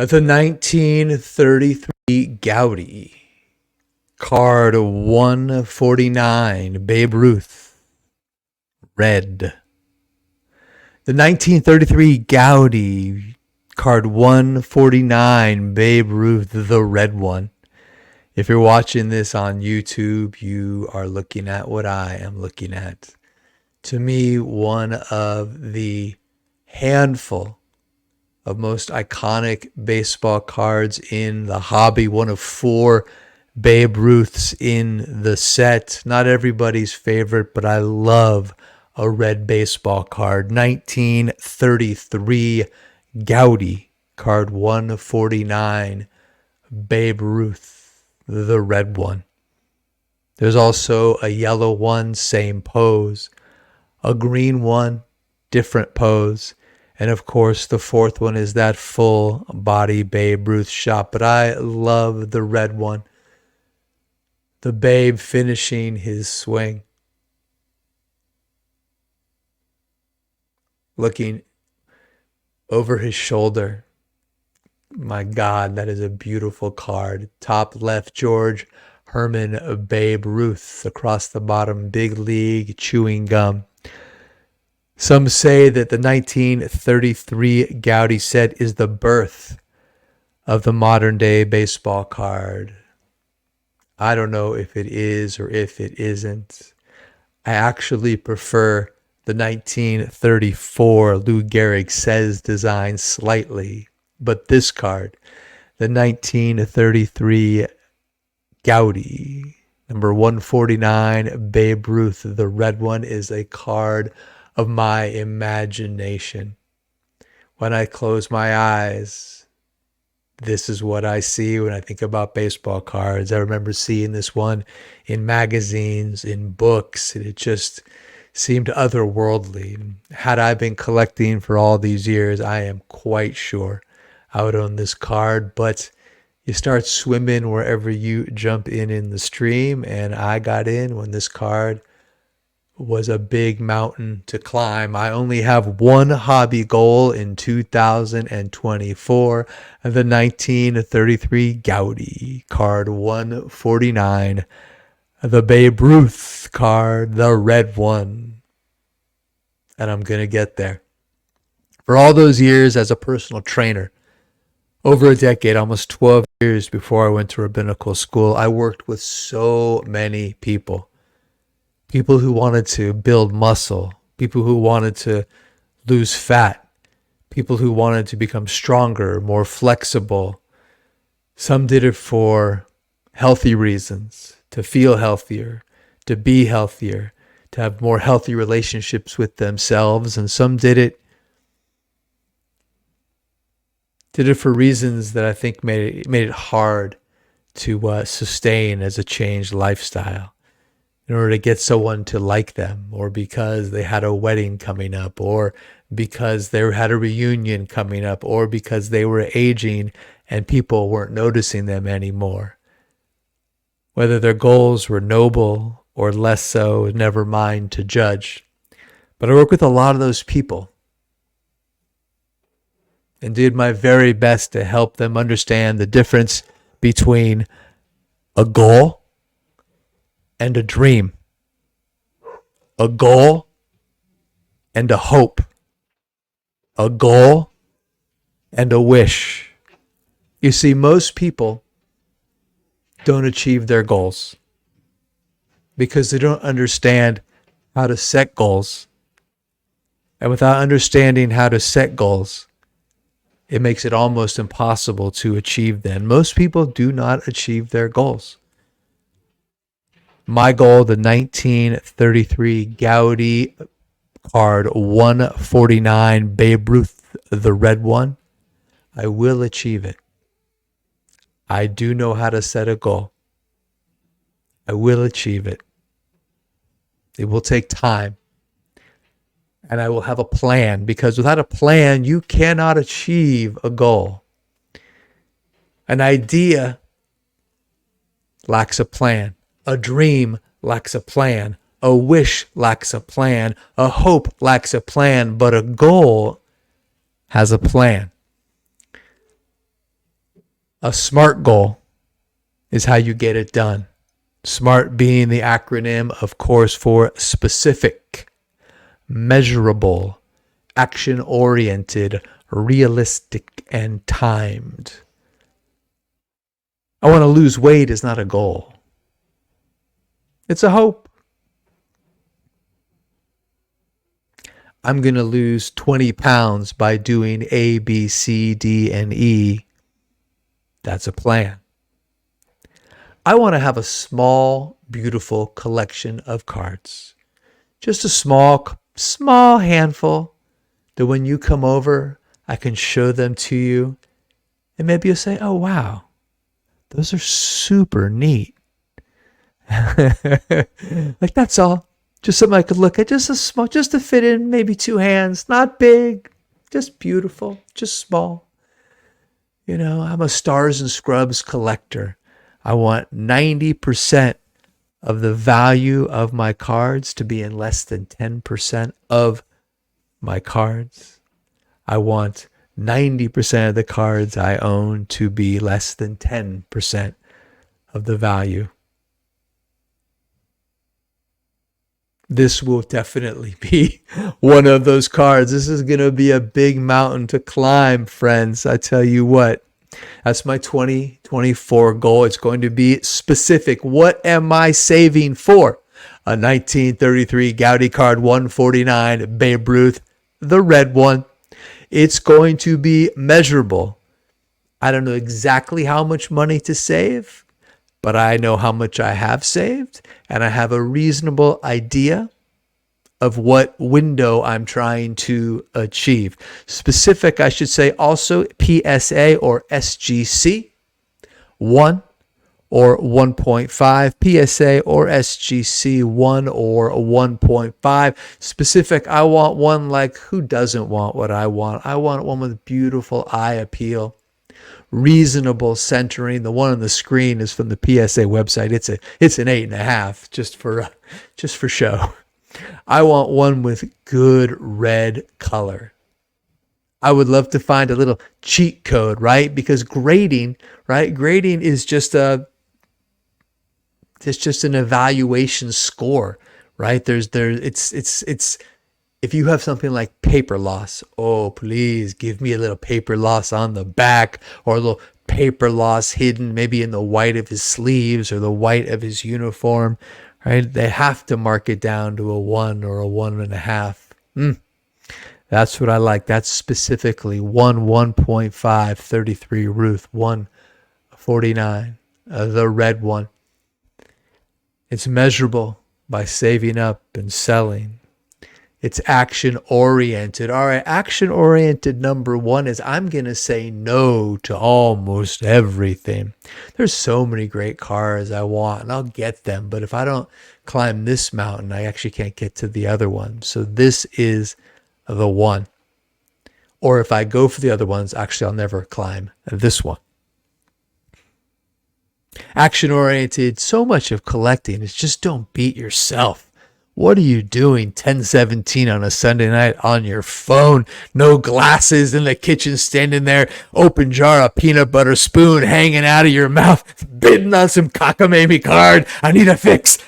The 1933 Goudey, card 149, Babe Ruth, red. The 1933 Goudey, card 149, Babe Ruth, the red one. If you're watching this on YouTube, you are looking at what I am looking at. To me, one of the handful of most iconic baseball cards in the hobby, one of 4 Babe Ruths in the set. Not everybody's favorite, but I love a red baseball card. 1933 Goudey, card 149, Babe Ruth, the red one. There's also a yellow one, same pose. A green one, different pose. And of course, the 4th one is that full body Babe Ruth shot. But I love the red one. The Babe finishing his swing. Looking over his shoulder. My God, that is a beautiful card. Top left, George Herman Babe Ruth. Across the bottom, big league chewing gum. Some say that the 1933 Goudey set is the birth of the modern day baseball card. I don't know if it is or if it isn't. I actually prefer the 1934 Lou Gehrig Says design slightly. But this card, the 1933 Goudey, number 149, Babe Ruth, the red one, is a card of my imagination. When I close my eyes, this is what I see when I think about baseball cards. I remember seeing this one in magazines, in books, and it just seemed otherworldly. Had I been collecting for all these years, I am quite sure I would own this card. But you start swimming wherever you jump in the stream, and I got in when this card was a big mountain to climb. I only have one hobby goal in 2024, the 1933 Goudey, card 149, the Babe Ruth card, the red one. And I'm going to get there. For all those years as a personal trainer, over a decade, almost 12 years before I went to rabbinical school, I worked with so many people. People who wanted to build muscle, people who wanted to lose fat, people who wanted to become stronger, more flexible. Some did it for healthy reasons, to feel healthier, to be healthier, to have more healthy relationships with themselves. And some did it for reasons that I think made it hard to sustain as a changed lifestyle. In order to get someone to like them, or because they had a wedding coming up, or because they had a reunion coming up, or because they were aging and people weren't noticing them anymore. Whether their goals were noble or less so, never mind to judge. But I work with a lot of those people and did my very best to help them understand the difference between a goal and a dream, a goal and a hope, a goal and a wish. You see, most people don't achieve their goals because they don't understand how to set goals. And without understanding how to set goals, it makes it almost impossible to achieve them. Most people do not achieve their goals. My goal, the 1933 Goudey card 149 Babe Ruth, the red one, I will achieve it. I do know how to set a goal. I will achieve it. It will take time. And I will have a plan, because without a plan, you cannot achieve a goal. An idea lacks a plan. A dream lacks a plan. A wish lacks a plan. A hope lacks a plan. But a goal has a plan. A SMART goal is how you get it done. SMART being the acronym, of course, for specific, measurable, action-oriented, realistic, and timed. I want to lose weight is not a goal. It's a hope. I'm going to lose 20 pounds by doing A, B, C, D, and E. That's a plan. I want to have a small, beautiful collection of cards. Just a small handful that when you come over, I can show them to you. And maybe you'll say, oh, wow, those are super neat. Like, that's all. Just something I could look at, just to fit in maybe 2 hands. Not big, just beautiful, just small. You know, I'm a Stars and Scrubs collector. I want 90% of the value of my cards to be in less than 10% of my cards. I want 90% of the cards I own to be less than 10% of the value. This will definitely be one of those cards. This is going to be a big mountain to climb, friends. I tell you what, that's my 2024 goal. It's going to be specific. What am I saving for? A 1933 Goudey card 149 Babe Ruth, the red one. It's going to be measurable. I don't know exactly how much money to save, but I know how much I have saved, and I have a reasonable idea of what window I'm trying to achieve. Specific, I should say, also PSA or SGC 1 or 1.5, PSA or SGC 1 or 1.5. Specific, I want one like, who doesn't want what I want? I want one with beautiful eye appeal. Reasonable centering. The one on the screen is from the PSA website. It's an 8.5 just for show. I want one with good red color. I would love to find a little cheat code, right? Because grading is just an evaluation score, right? It's if you have something like paper loss, oh, please give me a little paper loss on the back, or a little paper loss hidden maybe in the white of his sleeves or the white of his uniform, right? They have to mark it down to a 1 or a 1.5. That's what I like. That's specifically 1.5, 33 Ruth, 149, the red one. It's measurable by saving up and selling. It's action-oriented. All right, action-oriented number 1 is I'm going to say no to almost everything. There's so many great cars I want, and I'll get them. But if I don't climb this mountain, I actually can't get to the other one. So this is the one. Or if I go for the other ones, actually, I'll never climb this one. Action-oriented, so much of collecting is just don't beat yourself. What are you doing 10:17 on a Sunday night on your phone? No glasses in the kitchen, standing there, open jar of peanut butter spoon hanging out of your mouth, bidding on some cockamamie card. I need a fix.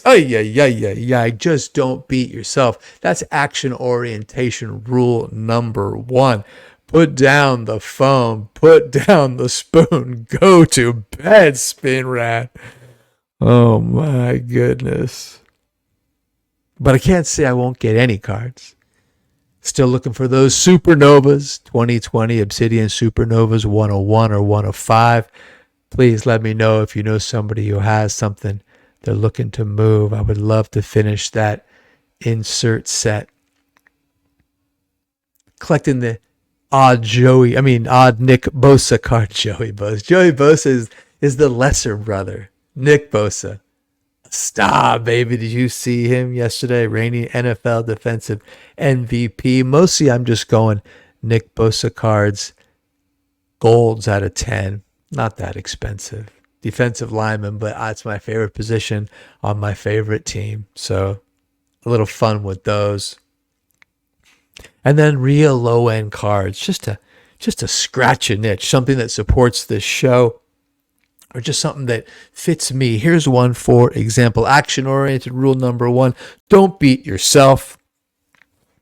Oh, yeah. Just don't beat yourself. That's action orientation rule number 1. Put down the phone. Put down the spoon. Go to bed, Spin Rat. Oh, my goodness. But I can't say I won't get any cards. Still looking for those supernovas, 2020 Obsidian Supernovas 101 or 105. Please let me know if you know somebody who has something they're looking to move. I would love to finish that insert set. Collecting the odd Nick Bosa card. Joey Bosa is the lesser brother. Nick Bosa. Stop, baby. Did you see him yesterday? Reigning NFL defensive MVP. Mostly I'm just going Nick Bosa cards. Golds out of 10. Not that expensive. Defensive lineman, but that's my favorite position on my favorite team. So a little fun with those. And then real low-end cards. Just to just to scratch an itch, something that supports this show, or just something that fits me. Here's one, for example. Action-oriented rule number 1, don't beat yourself.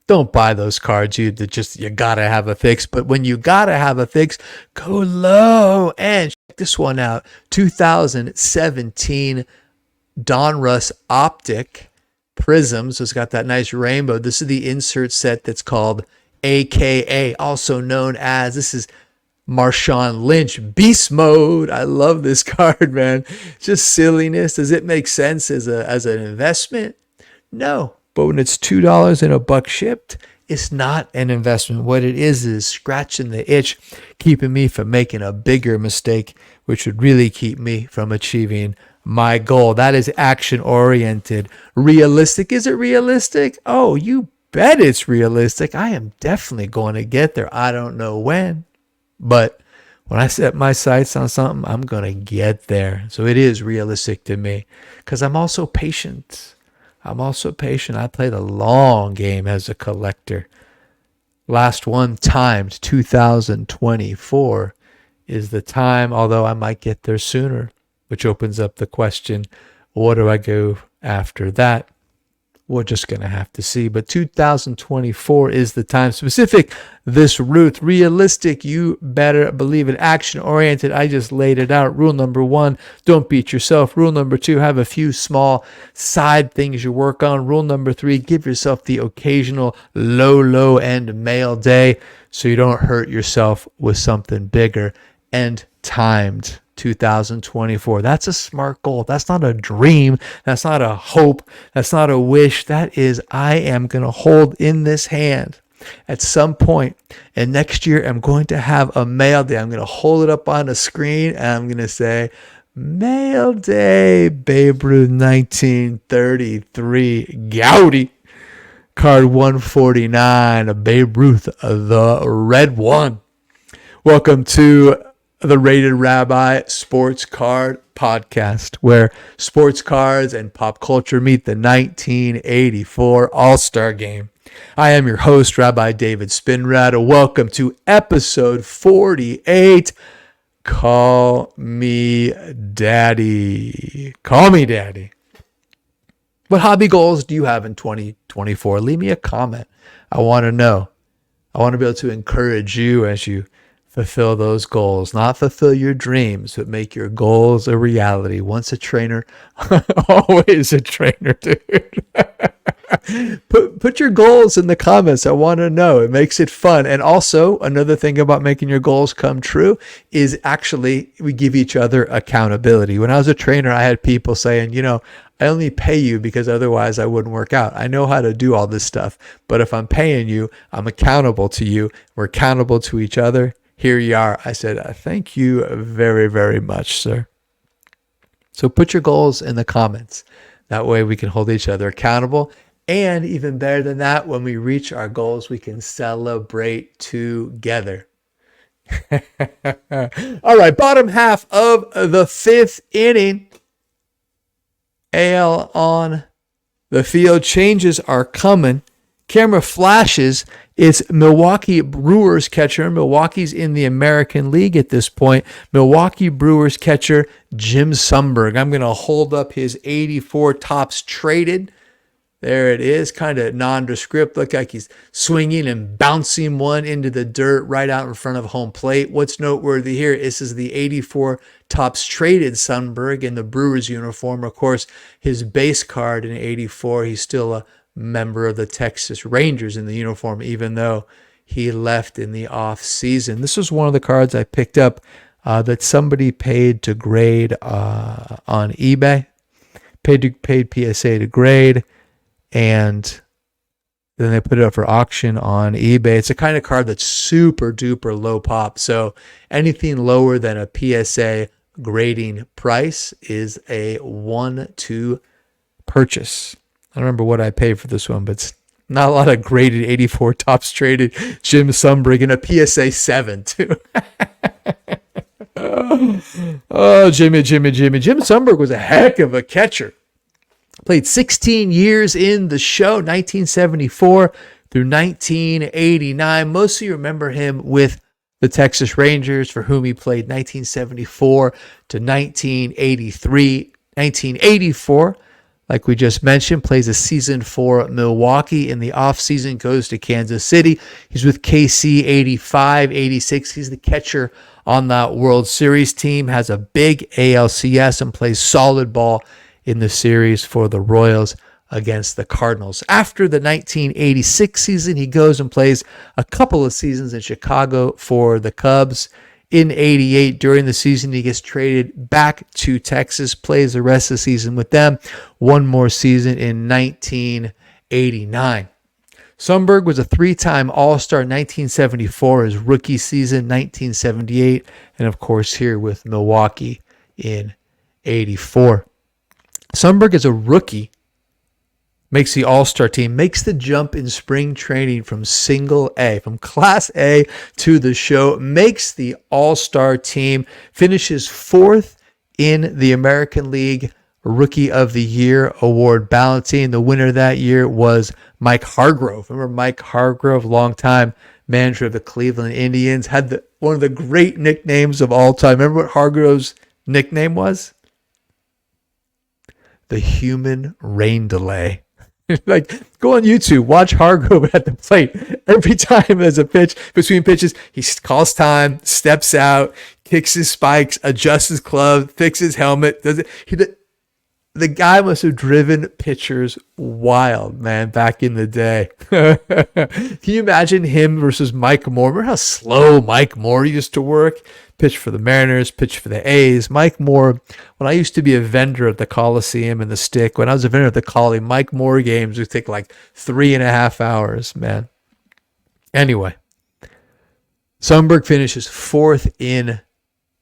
Don't buy those cards you gotta have a fix. But when you gotta have a fix, go low. And check this one out. 2017 Donruss Optic Prism. So it's got that nice rainbow. This is the insert set that's called AKA, also known as, this is Marshawn Lynch Beast Mode. I love this card, man. Just silliness. Does it make sense as an investment? No. But when it's $2 and $1 shipped, it's not an investment. What it is scratching the itch, keeping me from making a bigger mistake, which would really keep me from achieving my goal. That is action-oriented. Realistic. Is it realistic? Oh, you bet it's realistic. I am definitely going to get there. I don't know when, but when I set my sights on something, I'm going to get there. So it is realistic to me because I'm also patient. I play the long game as a collector. Last one, timed 2024 is the time, although I might get there sooner, which opens up the question, what do I go after that? We're just going to have to see. But 2024 is the time. Specific, this Ruth. Realistic, you better believe it. Action-oriented, I just laid it out. Rule number 1, don't beat yourself. Rule number 2, have a few small side things you work on. Rule number 3, give yourself the occasional low-end mail day so you don't hurt yourself with something bigger. And timed 2024. That's a smart goal. That's not a dream. That's not a hope. That's not a wish. That is, I am going to hold in this hand at some point, and next year I'm going to have a mail day. I'm going to hold it up on a screen and I'm going to say, Mail Day, Babe Ruth 1933, Goudey. Card 149, a Babe Ruth, the red one. Welcome to the Rated Rabbi Sports Card Podcast, where sports cards and pop culture meet the 1984 All-Star Game. I am your host, Rabbi David Spinrad. Welcome to episode 48. Call me Daddy. Call me Daddy. What hobby goals do you have in 2024? Leave me a comment. I want to know. I want to be able to encourage you as you fulfill those goals. Not fulfill your dreams, but make your goals a reality. Once a trainer, always a trainer, dude. Put your goals in the comments. I want to know. It makes it fun. And also, another thing about making your goals come true is actually we give each other accountability. When I was a trainer, I had people saying, I only pay you because otherwise I wouldn't work out. I know how to do all this stuff, but if I'm paying you, I'm accountable to you. We're accountable to each other. Here you are. I said, thank you very, very much, sir. So put your goals in the comments. That way we can hold each other accountable. And even better than that, when we reach our goals, we can celebrate together. All right, bottom half of the 5th inning. AL on the field. Changes are coming. Camera flashes. It's Milwaukee Brewers catcher. Milwaukee's in the American League at this point. Milwaukee Brewers catcher Jim Sundberg. I'm going to hold up his 84 tops traded. There it is, kind of nondescript. Look like he's swinging and bouncing one into the dirt right out in front of home plate. What's noteworthy here, this is the 84 tops traded Sundberg in the Brewers uniform. Of course, his base card in 84, he's still a member of the Texas Rangers in the uniform, even though he left in the off season. This was one of the cards I picked up that somebody paid to grade on eBay. Paid PSA to grade. And then they put it up for auction on eBay. It's a kind of card that's super duper low pop. So anything lower than a PSA grading price is a 1-2 purchase. I don't remember what I paid for this one, but it's not a lot of graded 84 tops traded Jim Sundberg in a PSA 7 too. Oh, Jimmy. Jim Sundberg was a heck of a catcher. Played 16 years in the show, 1974 through 1989. Most of you remember him with the Texas Rangers, for whom he played 1974 to 1983. 1984, like we just mentioned, plays a season for Milwaukee. In the offseason, goes to Kansas City. He's with KC 85, 86. He's the catcher on that World Series team, has a big ALCS, and plays solid ball in the series for the Royals against the Cardinals. After the 1986 season, he goes and plays a couple of seasons in Chicago for the Cubs. In 88, during the season, he gets traded back to Texas, plays the rest of the season with them. One more season in 1989. Sundberg was a three-time All-Star in 1974, his rookie season, 1978, and of course here with Milwaukee in 84. Sundberg is a rookie, makes the All-Star team, makes the jump in spring training from single A, from Class A to the show, makes the All-Star team, finishes fourth in the American League Rookie of the Year award balloting. The winner that year was Mike Hargrove. Remember Mike Hargrove, longtime manager of the Cleveland Indians, had one of the great nicknames of all time. Remember what Hargrove's nickname was? The human rain delay. Like, go on YouTube, watch Hargrove at the plate. Every time there's a pitch between pitches, he calls time, steps out, kicks his spikes, adjusts his glove, fixes his helmet. The guy must have driven pitchers wild, man, back in the day. Can you imagine him versus Mike Moore? Remember how slow Mike Moore used to work? Pitch for the Mariners, pitch for the A's. Mike Moore, when I used to be a vendor at the Coliseum and the Stick, when I was a vendor at the Collie, Mike Moore games would take like 3.5 hours, man. Anyway, Sundberg finishes fourth in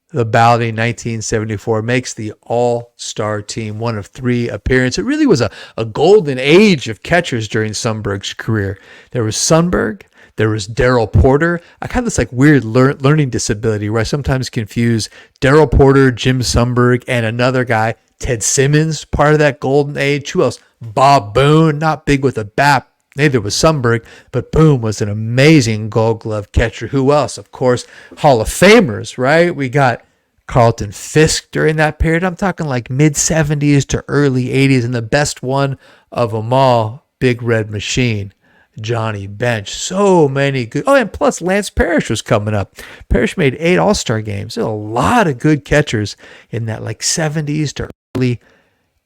the balloting 1974, makes the All-Star team, one of 3 appearances. It really was a golden age of catchers during Sundberg's career. There was Sundberg, there was Darrell Porter. I had this like weird learning disability where I sometimes confuse Darrell Porter, Jim Sundberg, and another guy, Ted Simmons, part of that golden age. Who else? Bob Boone, not big with a bat. Neither was Sundberg, but Boone was an amazing Gold Glove catcher. Who else? Of course, Hall of Famers, right? We got Carlton Fisk during that period. I'm talking like mid-70s to early 80s, and the best one of them all, Big Red Machine, Johnny Bench. So many good. Oh, and plus Lance Parrish was coming up. Parrish made 8 All-Star games. There's a lot of good catchers in that like 70s to early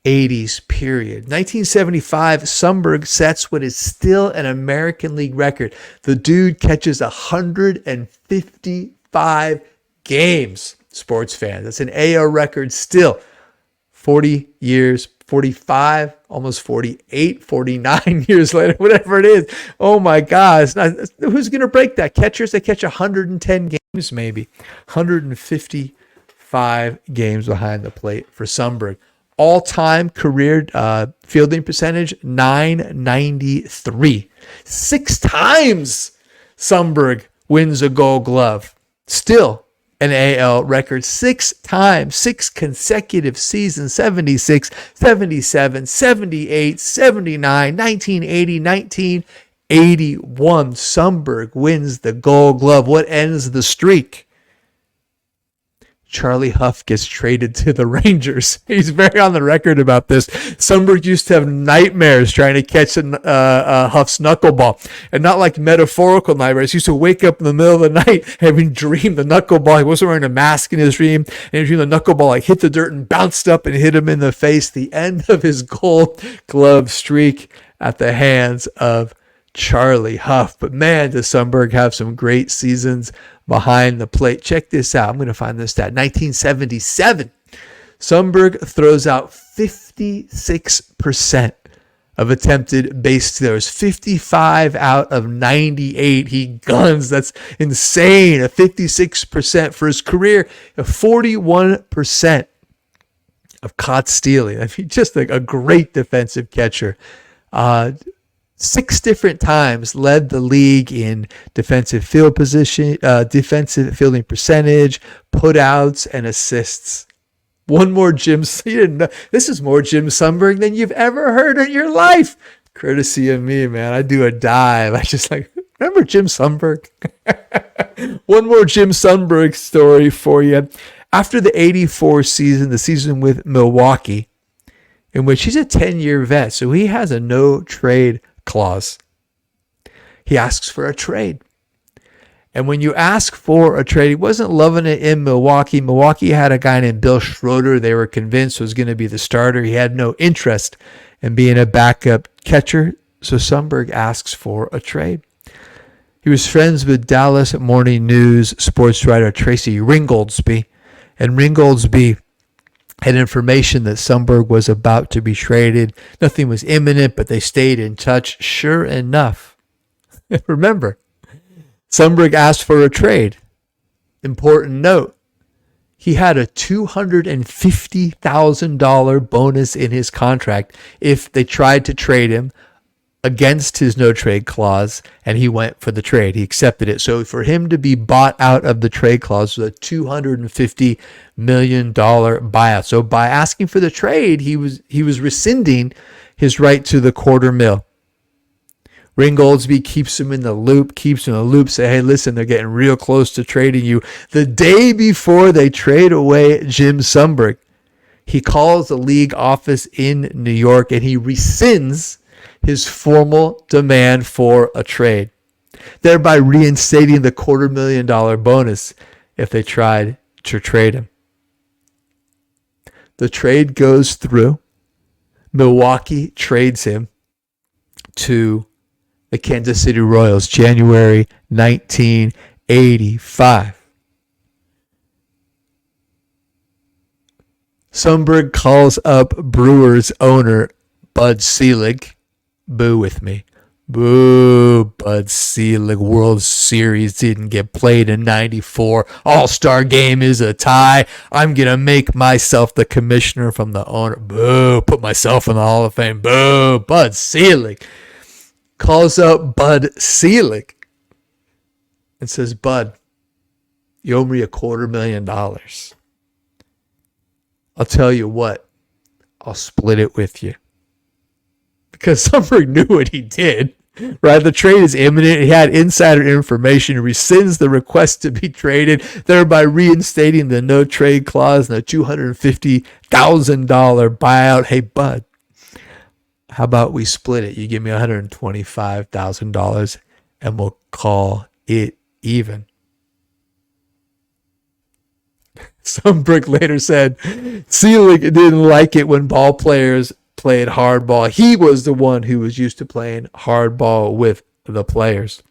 80s period. 1975, Sundberg sets what is still an American League record. The dude catches 155 games, sports fans. That's an AO record still. 40 years, 45, almost 48, 49 years later, whatever it is. Oh my God. Who's going to break that? Catchers, they catch 110 games maybe. 155 games behind the plate for Sundberg. All-time career fielding percentage, 993. 6 times Sundberg wins a Gold Glove. Still an AL record. 6 times, 6 consecutive seasons, 76, 77, 78, 79, 1980, 1981. Sundberg wins the Gold Glove. What ends the streak? Charlie Huff gets traded to the Rangers. He's very on the record about this. Sundberg used to have nightmares trying to catch Huff's knuckleball. And not like metaphorical nightmares. He used to wake up in the middle of the night having dreamed the knuckleball. He wasn't wearing a mask in his dream. And he dreamed the knuckleball like hit the dirt and bounced up and hit him in the face. The end of his Gold Glove streak at the hands of Charlie Huff. But man, does Sundberg have some great seasons behind the plate. Check this out. I'm going to find this stat. 1977, Sundberg throws out 56% of attempted base stealers. 55 out of 98 he guns. That's insane. A 56% for his career. A 41% of caught stealing. I mean, just a great defensive catcher. 6 different times led the league in defensive field position, defensive fielding percentage, putouts, and assists. One more Jim. You didn't know, this is more Jim Sundberg than you've ever heard in your life. Courtesy of me, man. I do a dive. I just like, remember Jim Sundberg? One more Jim Sundberg story for you. After the 84 season, the season with Milwaukee, in which he's a 10-year vet, so he has a no trade clause. He asks for a trade. And when you ask for a trade, he wasn't loving it in Milwaukee. Milwaukee had a guy named Bill Schroeder they were convinced was going to be the starter. He had no interest in being a backup catcher, so Sundberg asks for a trade. He was friends with Dallas Morning News sports writer Tracy Ringoldsby, and Ringoldsby had information that Sundberg was about to be traded. Nothing was imminent, but they stayed in touch. Sure enough, remember, Sundberg asked for a trade. Important note, he had a $250,000 bonus in his contract if they tried to trade him against his no trade clause, and he went for the trade. He accepted it. So for him to be bought out of the trade clause was a $250 million buyout. So by asking for the trade, he was rescinding his right to the $250,000. Ringoldsby keeps him in the loop, say, hey, listen, they're getting real close to trading you. The day before they trade away Jim Sundberg, he calls the league office in New York and he rescinds his formal demand for a trade, thereby reinstating the $250,000 bonus if they tried to trade him. The trade goes through. Milwaukee trades him to the Kansas City Royals, January 1985. Sundberg calls up Brewers owner Bud Selig. Boo with me. Boo, Bud Selig. World Series didn't get played in 94. All-Star game is a tie. I'm going to make myself the commissioner from the owner. Boo, put myself in the Hall of Fame. Boo, Bud Selig. Calls up Bud Selig and says, Bud, you owe me $250,000. I'll tell you what, I'll split it with you. Because Sundberg knew what he did, right? The trade is imminent. He had insider information. He rescinds the request to be traded, thereby reinstating the no trade clause and the $250,000 buyout. Hey, Bud, how about we split it? You give me $125,000 and we'll call it even. Sundberg later said Selig didn't like it when ball players played hardball. He was the one who was used to playing hardball with the players.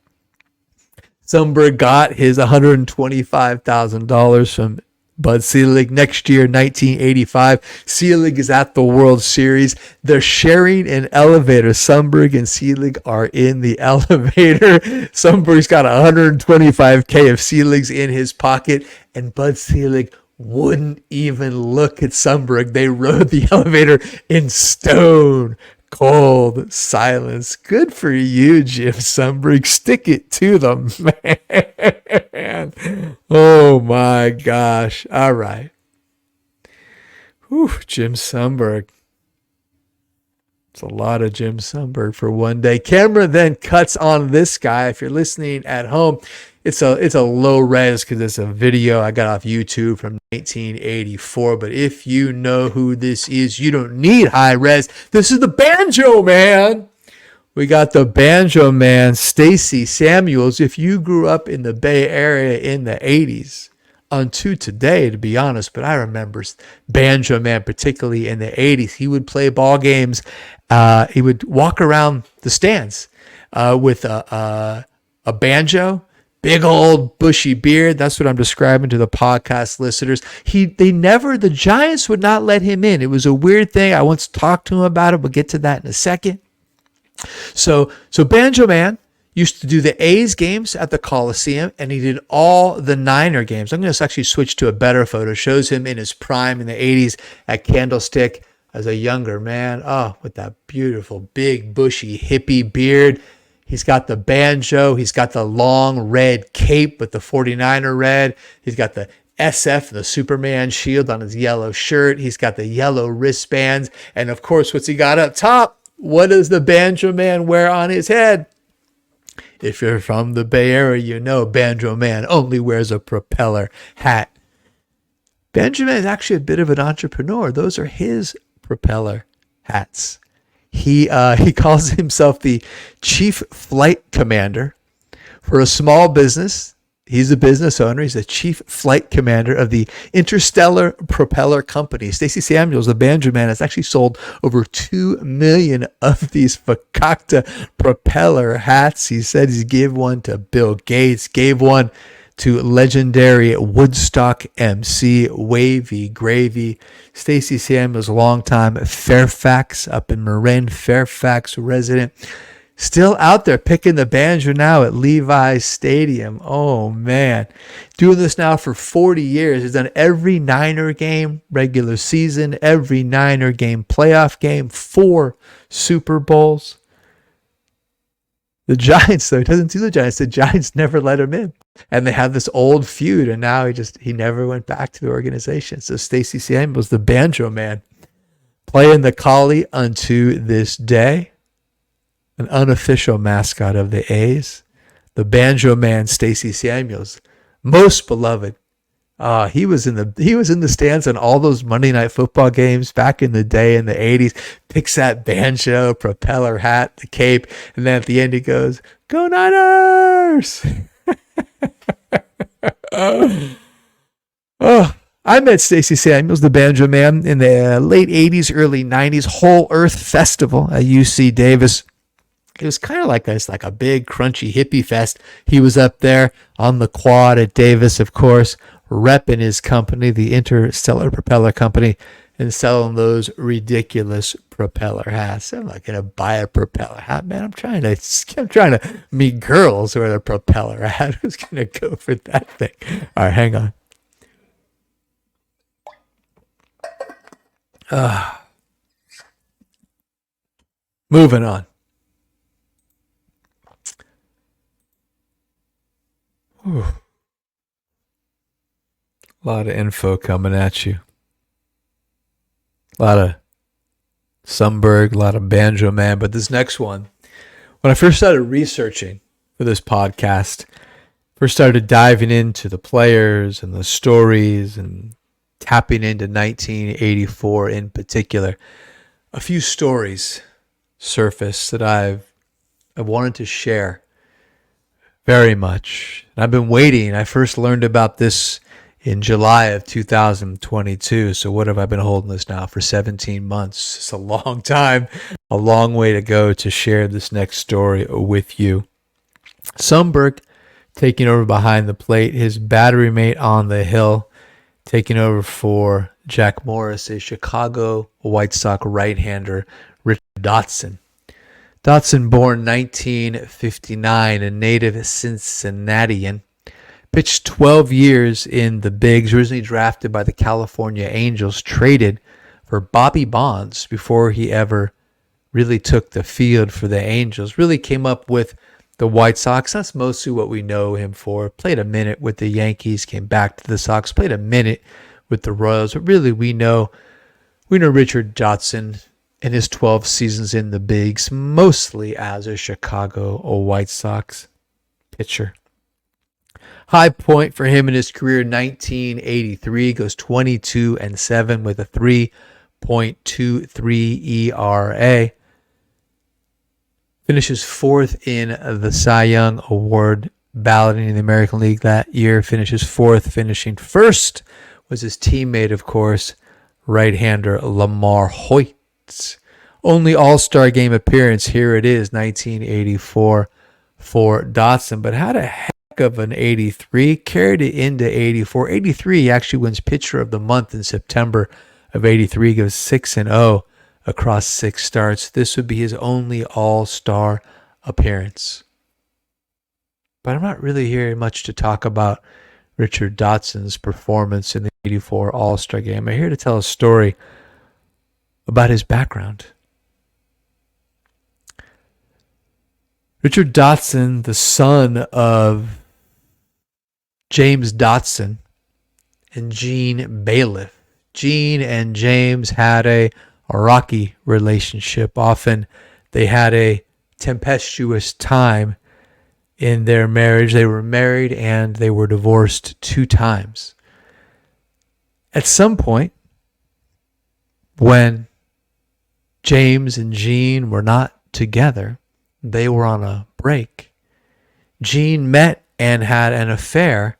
Sundberg got his $125,000 from Bud Selig. Next year, 1985, Selig is at the World Series. They're sharing an elevator. Sundberg and Selig are in the elevator. Sundberg's got $125K of Selig's in his pocket, and Bud Selig wouldn't even look at Sundberg. They rode the elevator in stone cold silence. Good for you, Jim Sundberg. Stick it to them, man. Oh my gosh. All right. Whew, Jim Sundberg. It's a lot of Jim Sundberg for one day. Camera then cuts on this guy. If you're listening at home, it's a low res because it's a video I got off YouTube from 1984. But if you know who this is, you don't need high res. This is the Banjo Man. We got the Banjo Man, Stacy Samuels. If you grew up in the Bay Area in the 80s, unto today, to be honest, but I remember Banjo Man, particularly in the 80s. He would play ball games. He would walk around the stands with a banjo, big old bushy beard. That's what I'm describing to the podcast listeners. The Giants would not let him in. It was a weird thing. I once talked to him about it. We'll get to that in a second. So Banjo Man used to do the A's games at the Coliseum, and he did all the Niner games. I'm going to actually switch to a better photo. It shows him in his prime in the 80s at Candlestick as a younger man. Oh, with that beautiful, big, bushy, hippie beard. He's got the banjo. He's got the long red cape with the 49er red. He's got the SF, the Superman shield on his yellow shirt. He's got the yellow wristbands. And, of course, what's he got up top? What does the Banjo Man wear on his head? If you're from the Bay Area, you know Banjo Man only wears a propeller hat. Banjo Man is actually a bit of an entrepreneur. Those are his propeller hats. He calls himself the chief flight commander for a small business. He's a business owner. He's the chief flight commander of the Interstellar Propeller Company. Stacey Samuels, the Banjo Man, has actually sold over 2 million of these Fakakta propeller hats. He said he gave one to Bill Gates, gave one to legendary Woodstock MC Wavy Gravy. Stacey Samuels, longtime Fairfax up in Marin, Fairfax resident. Still out there picking the banjo now at Levi's Stadium. Oh, man. Doing this now for 40 years. He's done every Niner game, regular season, every Niner game, playoff game, 4 Super Bowls. The Giants, though, he doesn't do the Giants. The Giants never let him in. And they have this old feud, and now he never went back to the organization. So Stacey Samuels, the Banjo Man, playing the collie unto this day. An unofficial mascot of the A's, the Banjo Man, Stacey Samuels, most beloved. He was in the stands on all those Monday Night Football games back in the day in the 80s. Picks that banjo, propeller hat, the cape, and then at the end he goes, "Go Niners!" I met Stacey Samuels, the Banjo Man, in the late 80s, early 90s, Whole Earth Festival at UC Davis. It was kind of like a big, crunchy hippie fest. He was up there on the quad at Davis, of course, repping his company, the Interstellar Propeller Company, and selling those ridiculous propeller hats. I'm not gonna buy a propeller hat, man. I'm trying to meet girls who are a propeller hat. Who's gonna go for that thing? All right, hang on. Moving on. Whew. A lot of info coming at you. A lot of Sundberg, a lot of Banjo Man. But this next one, when I first started researching for this podcast, first started diving into the players and the stories and tapping into 1984 in particular, a few stories surfaced that I wanted to share very much. And I've been waiting. I first learned about this in July of 2022. So what have I been holding this now for 17 months? It's a long time, a long way to go to share this next story with you. Sundberg taking over behind the plate, his battery mate on the hill, taking over for Jack Morris, a Chicago White Sox right-hander, Richard Dotson. Dotson, born 1959, a native Cincinnatian, pitched 12 years in the Bigs, originally drafted by the California Angels, traded for Bobby Bonds before he ever really took the field for the Angels, really came up with the White Sox. That's mostly what we know him for. Played a minute with the Yankees, came back to the Sox, played a minute with the Royals, but really we know Richard Dotson in his 12 seasons in the Bigs, mostly as a Chicago White Sox pitcher. High point for him in his career, 1983, goes 22-7 with a 3.23 ERA. Finishes 4th in the Cy Young Award balloting in the American League that year. Finishes 4th. Finishing 1st was his teammate, of course, right-hander Lamar Hoyt. Only All-Star Game appearance, here it is, 1984 for Dotson, but had a heck of an 83, carried it into 84. 83, he actually wins Pitcher of the Month in September of 83, goes 6-0 across 6 starts. This would be his only All-Star appearance. But I'm not really hearing much to talk about Richard Dotson's performance in the 84 All-Star Game. I'm here to tell a story about his background. Richard Dotson, the son of James Dotson and Gene Bailiff. Gene and James had a rocky relationship. Often they had a tempestuous time in their marriage. They were married and they were divorced 2 times. At some point, when James and Jean were not together, they were on a break. Jean met and had an affair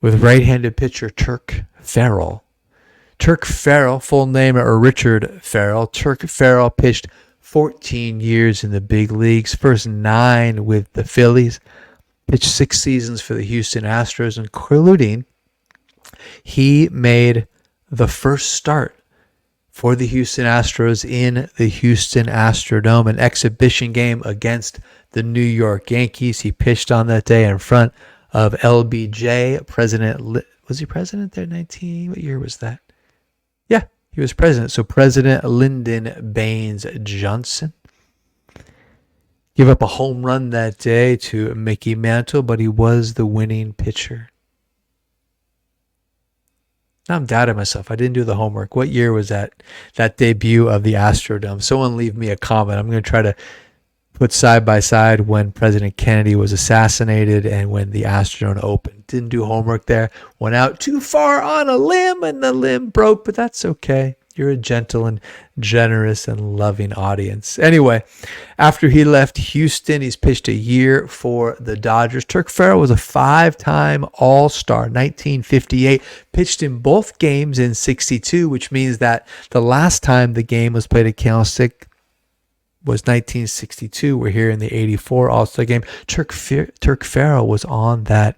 with right-handed pitcher Turk Farrell. Turk Farrell, full name Richard Farrell. Turk Farrell pitched 14 years in the big leagues, first 9 with the Phillies, pitched 6 seasons for the Houston Astros, including he made the first start for the Houston Astros in the Houston Astrodome, an exhibition game against the New York Yankees. He pitched on that day in front of LBJ, was he president there? What year was that? Yeah, he was president. So President Lyndon Baines Johnson. Give up a home run that day to Mickey Mantle, but he was the winning pitcher. Now I'm doubting myself. I didn't do the homework. What year was that debut of the Astrodome? Someone leave me a comment. I'm going to try to put side by side when President Kennedy was assassinated and when the Astrodome opened. Didn't do homework there. Went out too far on a limb and the limb broke, but that's okay. You're a gentle and generous and loving audience. Anyway, after he left Houston, he's pitched a year for the Dodgers. Turk Farrell was a 5-time All-Star, 1958. Pitched in both games in 62, which means that the last time the game was played at Candlestick was 1962. We're here in the 84 All-Star game. Turk Farrell was on that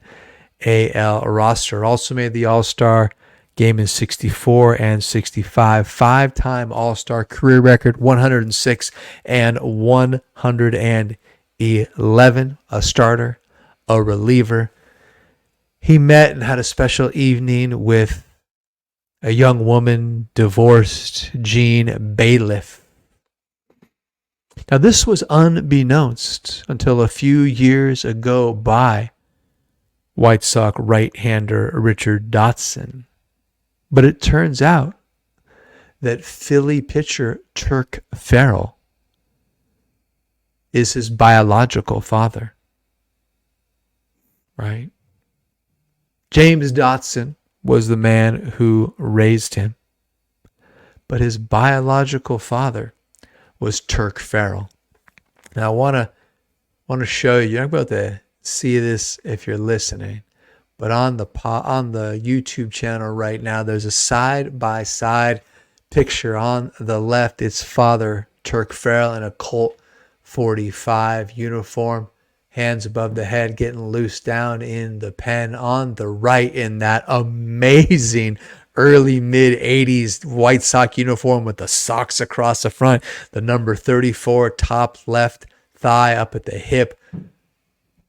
AL roster. Also made the All-Star game in 64 and 65. 5-time All-Star, career record 106 and 111. A starter, a reliever. He met and had a special evening with a young woman, divorced, Jean Bailiff. Now, this was unbeknownst until a few years ago by White Sox right-hander Richard Dotson. But it turns out that Philly pitcher Turk Farrell is his biological father. Right? James Dotson was the man who raised him. But his biological father was Turk Farrell. Now I want to show you. You're not about to see this if you're listening, but on the YouTube channel right now, there's a side-by-side picture. On the left, it's Father Turk Farrell in a Colt 45 uniform, hands above the head, getting loose down in the pen. On the right, in that amazing early mid-'80s White Sox uniform with the socks across the front, the number 34 top left thigh up at the hip.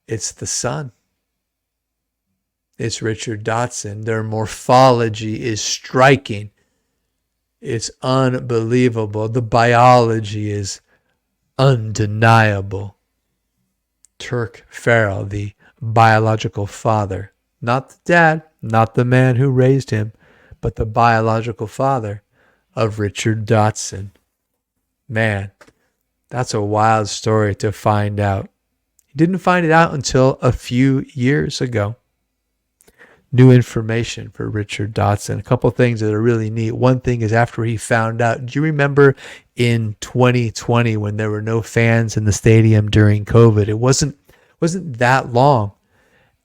It's the son. It's Richard Dotson. Their morphology is striking. It's unbelievable. The biology is undeniable. Turk Farrell, the biological father, not the dad, not the man who raised him, but the biological father of Richard Dotson. Man, that's a wild story to find out. He didn't find it out until a few years ago. New information for Richard Dotson. A couple things that are really neat. One thing is after he found out, do you remember in 2020 when there were no fans in the stadium during COVID? It wasn't that long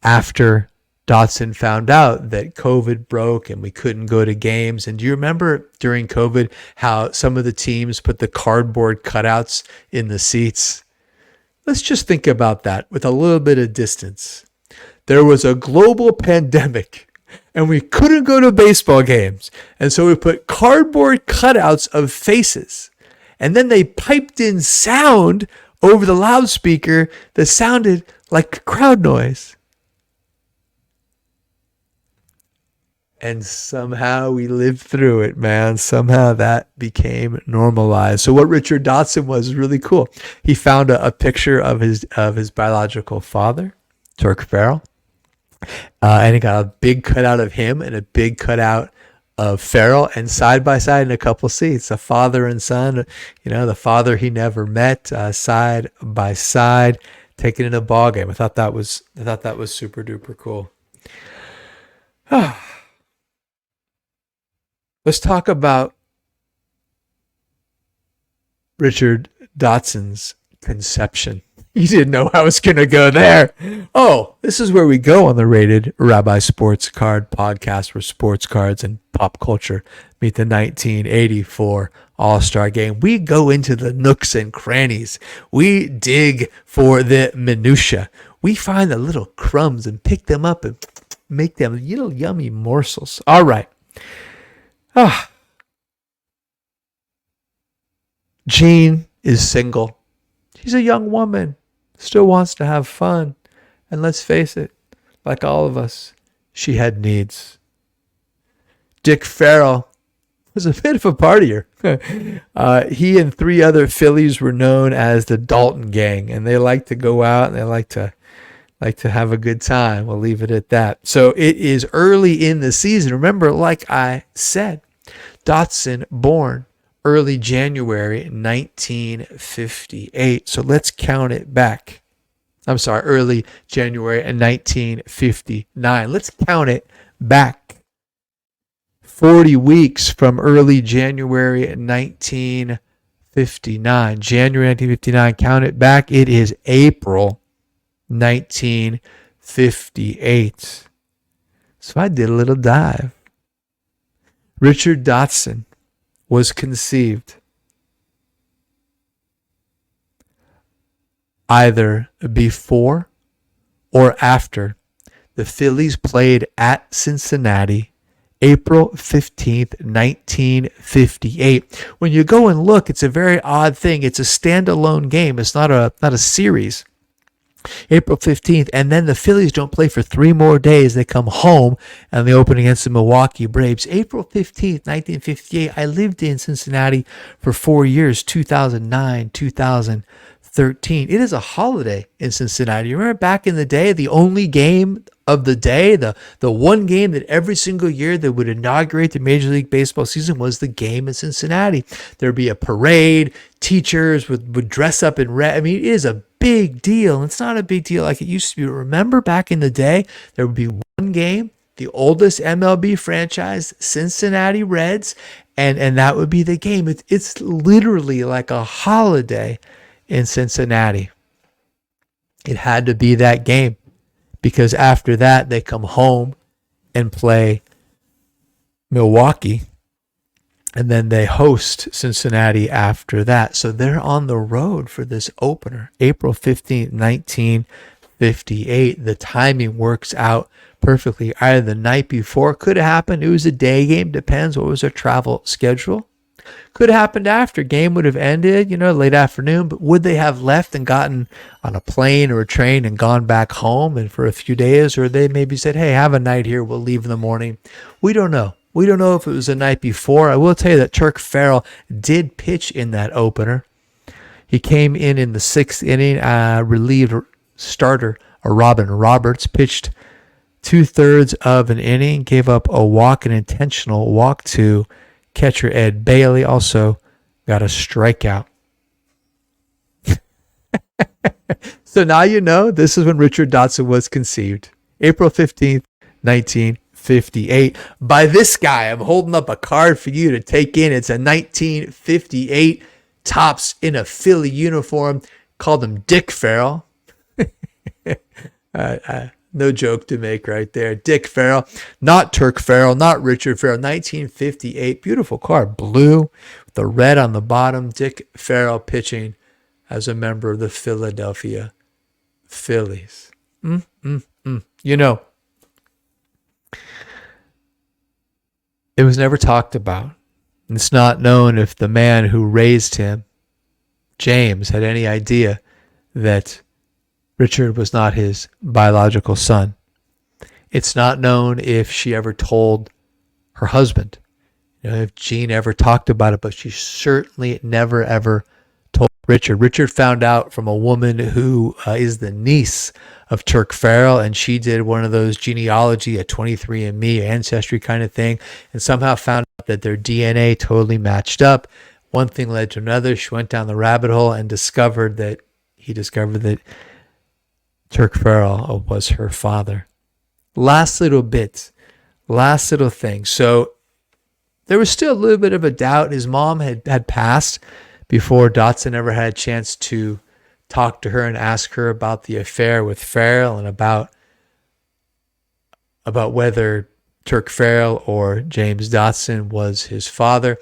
after Dotson found out that COVID broke and we couldn't go to games. And do you remember during COVID how some of the teams put the cardboard cutouts in the seats? Let's just think about that with a little bit of distance. There was a global pandemic and we couldn't go to baseball games. And so we put cardboard cutouts of faces. And then they piped in sound over the loudspeaker that sounded like crowd noise. And somehow we lived through it, man. Somehow that became normalized. So what Richard Dotson was really cool. He found a picture of his biological father, Turk Farrell. And he got a big cutout of him and a big cutout of Farrell, and side by side in a couple seats, a father and son, the father he never met, side by side. take it in a ball game. I thought that was super duper cool. Let's talk about Richard Dotson's conception. You didn't know I was going to go there. Oh, this is where we go on the Rated Rabbi Sports Card podcast, where sports cards and pop culture meet the 1984 All-Star Game. We go into the nooks and crannies. We dig for the minutia. We find the little crumbs and pick them up and make them little yummy morsels. All right. Jean is single. She's a young woman, still wants to have fun. And let's face it, like all of us, she had needs. Dick Farrell was a bit of a partier. He and 3 other Phillies were known as the Dalton Gang, and they like to go out and they like to have a good time. We'll leave it at that. So it is early in the season. Remember, like I said, Dotson born early January 1958. So let's count it back. I'm sorry, early January 1959. Let's count it back. 40 weeks from early January 1959. January 1959, count it back. It is April 1958. So I did a little dive. Richard Dotson was conceived either before or after the Phillies played at Cincinnati April 15th, 1958. When you go and look, it's a very odd thing. It's a standalone game. It's not a series. April 15th, and then the Phillies don't play for 3 more days. They come home and they open against the Milwaukee Braves. April 15th, 1958. I lived in Cincinnati for 4 years, 2009, 2013. It is a holiday in Cincinnati. You remember back in the day, the only game of the day, the one game that every single year that would inaugurate the Major League Baseball season was the game in Cincinnati. There'd be a parade. Teachers would dress up in red. I mean, it is a big deal. It's not a big deal like it used to be. Remember back in the day, there would be one game, the oldest MLB franchise, Cincinnati Reds, and that would be the game. It's literally like a holiday in Cincinnati. It had to be that game because after that, they come home and play Milwaukee, and then they host Cincinnati after that. So they're on the road for this opener, April 15th, 1958. The timing works out perfectly. Either the night before, could have happened. It was a day game, depends what was their travel schedule. Could have happened after. Game would have ended, late afternoon, but would they have left and gotten on a plane or a train and gone back home and for a few days? Or they maybe said, hey, have a night here, we'll leave in the morning. We don't know. We don't know if it was the night before. I will tell you that Turk Farrell did pitch in that opener. He came in the 6th inning, relieved starter Robin Roberts, pitched 2/3 of an inning, gave up a walk, an intentional walk to catcher Ed Bailey, also got a strikeout. So now you know this is when Richard Dotson was conceived. April 15th, 1958. By this guy, I'm holding up a card for you to take in. It's a 1958 Topps in a Philly uniform. Called him Dick Farrell. No joke to make right there. Dick Farrell, not Turk Farrell, not Richard Farrell. 1958, beautiful card, blue with the red on the bottom. Dick Farrell pitching as a member of the Philadelphia Phillies. It was never talked about. It's not known if the man who raised him, James, had any idea that Richard was not his biological son. It's not known if she ever told her husband, if Jean ever talked about it, but she certainly never, ever told Richard. Richard found out from a woman who is the niece of Turk Farrell, and she did one of those genealogy, a 23andMe ancestry kind of thing, and somehow found out that their DNA totally matched up. One thing led to another. She went down the rabbit hole and discovered that Turk Farrell was her father. Last little bit, last little thing. So there was still a little bit of a doubt. His mom had passed before Dotson ever had a chance to talk to her and ask her about the affair with Farrell and about whether Turk Farrell or James Dotson was his father.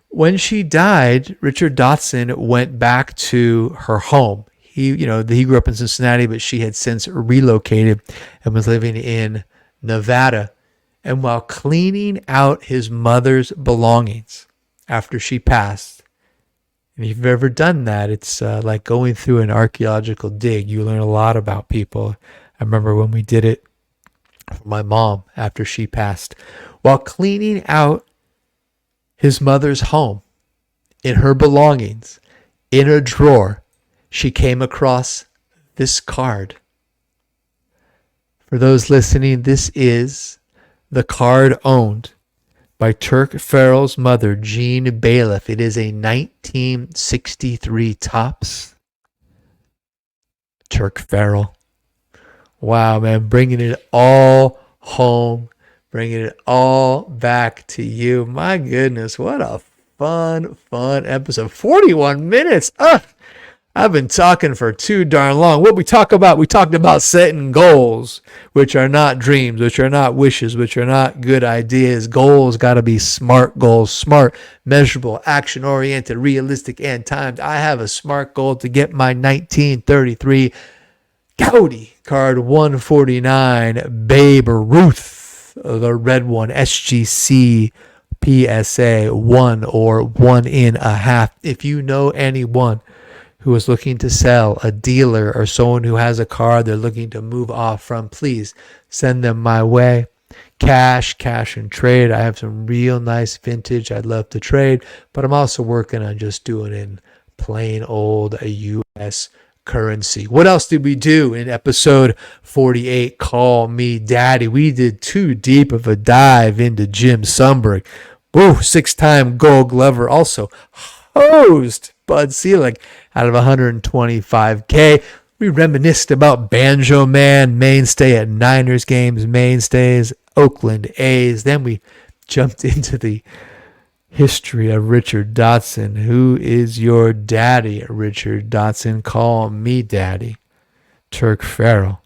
When she died, Richard Dotson went back to her home. He grew up in Cincinnati, but she had since relocated and was living in Nevada. And while cleaning out his mother's belongings after she passed, and if you've ever done that, it's like going through an archaeological dig. You learn a lot about people. I remember when we did it for my mom after she passed. While cleaning out his mother's home, in her belongings, in a drawer, she came across this card. For those listening, this is the card owned by Turk Farrell's mother, Jean Bailiff. It is a 1963 Topps. Turk Farrell. Wow, man, bringing it all home, bringing it all back to you. My goodness, what a fun episode. 41 minutes. I've been talking for too darn long. What we talk about? We talked about setting goals, which are not dreams, which are not wishes, which are not good ideas. Goals got to be smart goals, smart, measurable, action-oriented, realistic, and timed. I have a smart goal to get my 1933 Goudey card 149 Babe Ruth, the red one, SGC PSA 1 or 1.5. If you know anyone who is looking to sell, a dealer or someone who has a car they're looking to move off from, please send them my way. Cash and trade. I have some real nice vintage I'd love to trade, but I'm also working on just doing in plain old U.S. currency. What else did we do in episode 48? Call Me Daddy. We did too deep of a dive into Jim Sundberg. Ooh, 6-time Gold Glover. Also hosed Bud Selig out of 125K. We reminisced about Banjo Man, mainstay at Niners games, mainstays, Oakland A's. Then we jumped into the history of Richard Dotson. Who is your daddy, Richard Dotson? Call me daddy. Turk Farrell.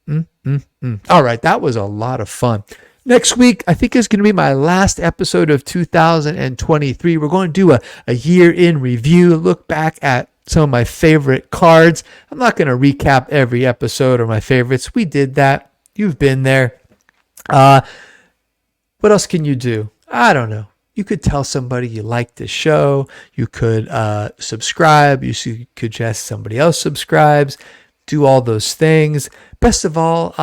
All right, that was a lot of fun. Next week, I think is going to be my last episode of 2023. We're going to do a year in review, look back at some of my favorite cards. I'm not going to recap every episode or my favorites. We did that. You've been there. What else can you do? I don't know. You could tell somebody you like the show. You could subscribe. You could suggest somebody else subscribes. Do all those things. Best of all,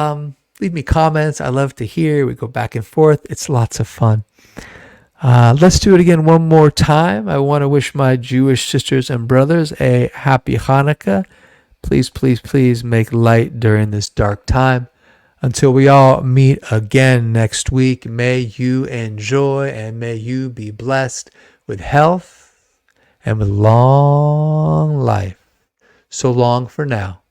leave me comments. I love to hear. We go back and forth. It's lots of fun. Let's do it again one more time. I want to wish my Jewish sisters and brothers a happy Hanukkah. Please, please, please make light during this dark time. Until we all meet again next week, may you enjoy and may you be blessed with health and with long life. So long for now.